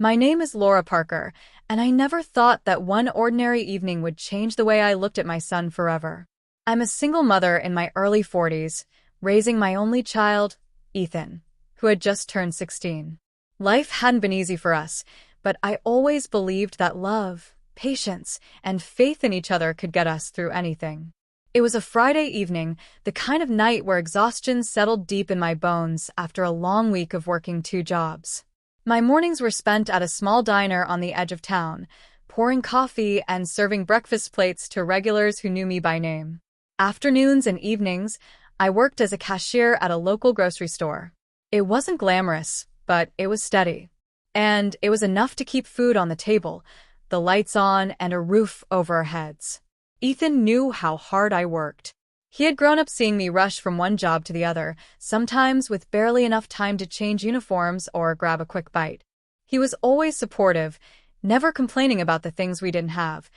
My name is Laura Parker, and I never thought that one ordinary evening would change the way I looked at my son forever. I'm a single mother in my early 40s, raising my only child, Ethan, who had just turned 16. Life hadn't been easy for us, but I always believed that love, patience, and faith in each other could get us through anything. It was a Friday evening, the kind of night where exhaustion settled deep in my bones after a long week of working 2 jobs. My mornings were spent at a small diner on the edge of town, pouring coffee and serving breakfast plates to regulars who knew me by name. Afternoons and evenings, I worked as a cashier at a local grocery store. It wasn't glamorous, but it was steady. And it was enough to keep food on the table, the lights on, and a roof over our heads. Ethan knew how hard I worked. He had grown up seeing me rush from one job to the other, sometimes with barely enough time to change uniforms or grab a quick bite. He was always supportive, never complaining about the things we didn't have,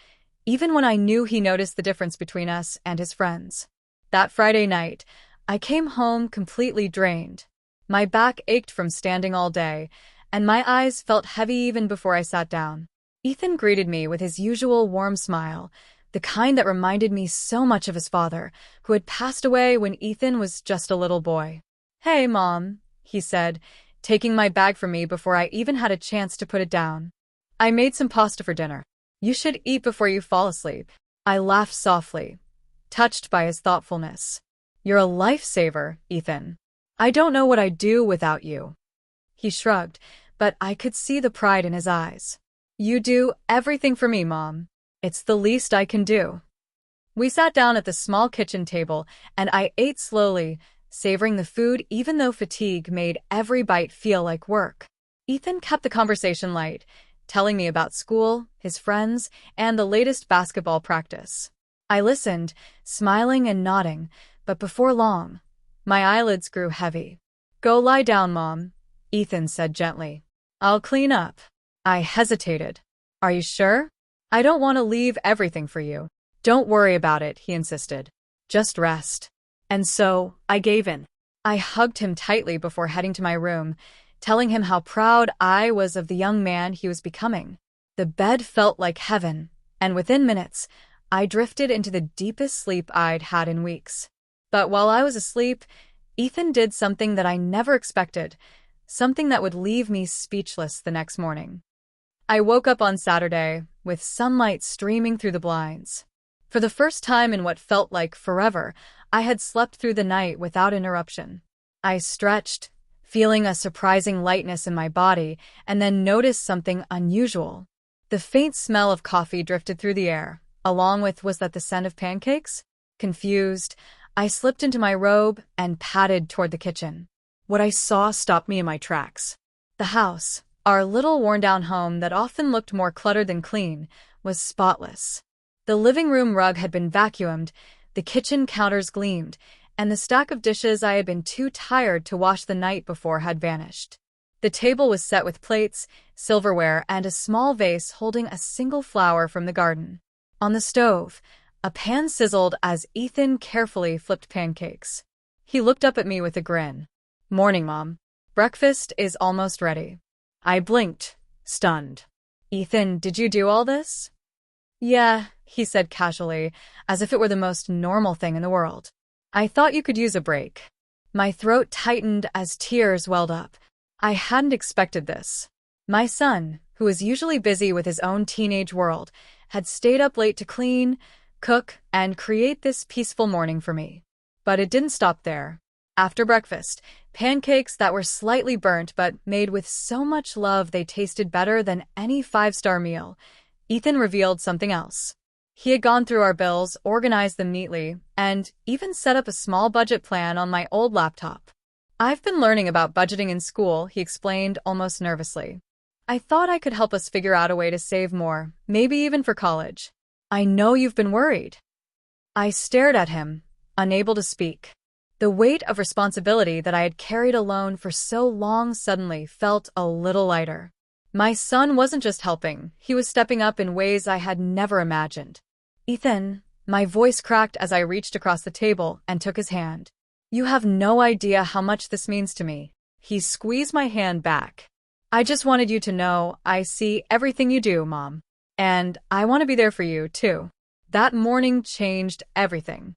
even when I knew he noticed the difference between us and his friends. That Friday night, I came home completely drained. My back ached from standing all day, and my eyes felt heavy even before I sat down. Ethan greeted me with his usual warm smile, the kind that reminded me so much of his father, who had passed away when Ethan was just a little boy. "Hey, Mom," he said, taking my bag from me before I even had a chance to put it down. "I made some pasta for dinner. You should eat before you fall asleep." I laughed softly, touched by his thoughtfulness. "You're a lifesaver, Ethan. I don't know what I'd do without you." He shrugged, but I could see the pride in his eyes. "You do everything for me, Mom. It's the least I can do." We sat down at the small kitchen table, and I ate slowly, savoring the food even though fatigue made every bite feel like work. Ethan kept the conversation light, telling me about school, his friends, and the latest basketball practice. I listened, smiling and nodding, but before long, my eyelids grew heavy. "Go lie down, Mom," Ethan said gently. "I'll clean up." I hesitated. "Are you sure? I don't want to leave everything for you." "Don't worry about it," he insisted. "Just rest." And so, I gave in. I hugged him tightly before heading to my room, telling him how proud I was of the young man he was becoming. The bed felt like heaven, and within minutes, I drifted into the deepest sleep I'd had in weeks. But while I was asleep, Ethan did something that I never expected, something that would leave me speechless the next morning. I woke up on Saturday, with sunlight streaming through the blinds. For the first time in what felt like forever, I had slept through the night without interruption. I stretched, feeling a surprising lightness in my body, and then noticed something unusual. The faint smell of coffee drifted through the air, along with was that the scent of pancakes? Confused, I slipped into my robe and padded toward the kitchen. What I saw stopped me in my tracks. The house, our little worn-down home that often looked more cluttered than clean, was spotless. The living room rug had been vacuumed, the kitchen counters gleamed, and the stack of dishes I had been too tired to wash the night before had vanished. The table was set with plates, silverware, and a small vase holding a single flower from the garden. On the stove, a pan sizzled as Ethan carefully flipped pancakes. He looked up at me with a grin. "Morning, Mom. Breakfast is almost ready." I blinked, stunned. "Ethan, did you do all this?" "Yeah," he said casually, as if it were the most normal thing in the world. "I thought you could use a break." My throat tightened as tears welled up. I hadn't expected this. My son, who was usually busy with his own teenage world, had stayed up late to clean, cook, and create this peaceful morning for me. But it didn't stop there. After breakfast, pancakes that were slightly burnt but made with so much love they tasted better than any five-star meal, Ethan revealed something else. He had gone through our bills, organized them neatly, and even set up a small budget plan on my old laptop. "I've been learning about budgeting in school," he explained almost nervously. "I thought I could help us figure out a way to save more, maybe even for college." "I know you've been worried." I stared at him, unable to speak. The weight of responsibility that I had carried alone for so long suddenly felt a little lighter. My son wasn't just helping, he was stepping up in ways I had never imagined. "Ethan," my voice cracked as I reached across the table and took his hand. "You have no idea how much this means to me." He squeezed my hand back. I just wanted you to know I see everything you do, Mom. And I want to be there for you, too. That morning changed everything.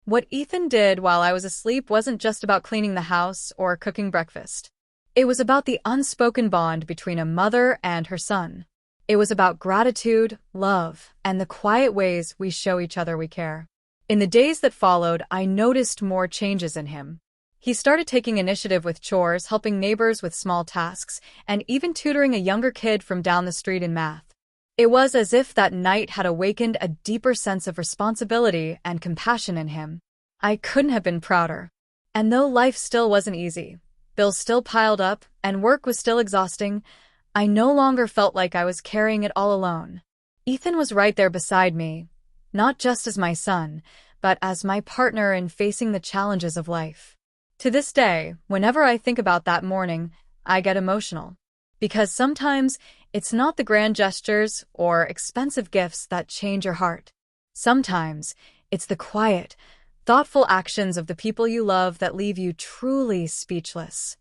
What Ethan did while I was asleep wasn't just about cleaning the house or cooking breakfast. It was about the unspoken bond between a mother and her son. It was about gratitude, love, and the quiet ways we show each other we care. In the days that followed, I noticed more changes in him. He started taking initiative with chores, helping neighbors with small tasks, and even tutoring a younger kid from down the street in math. It was as if that night had awakened a deeper sense of responsibility and compassion in him. I couldn't have been prouder. And though life still wasn't easy, bills still piled up, and work was still exhausting, I no longer felt like I was carrying it all alone. Ethan was right there beside me, not just as my son, but as my partner in facing the challenges of life. To this day, whenever I think about that morning, I get emotional. Because sometimes it's not the grand gestures or expensive gifts that change your heart. Sometimes it's the quiet, thoughtful actions of the people you love that leave you truly speechless.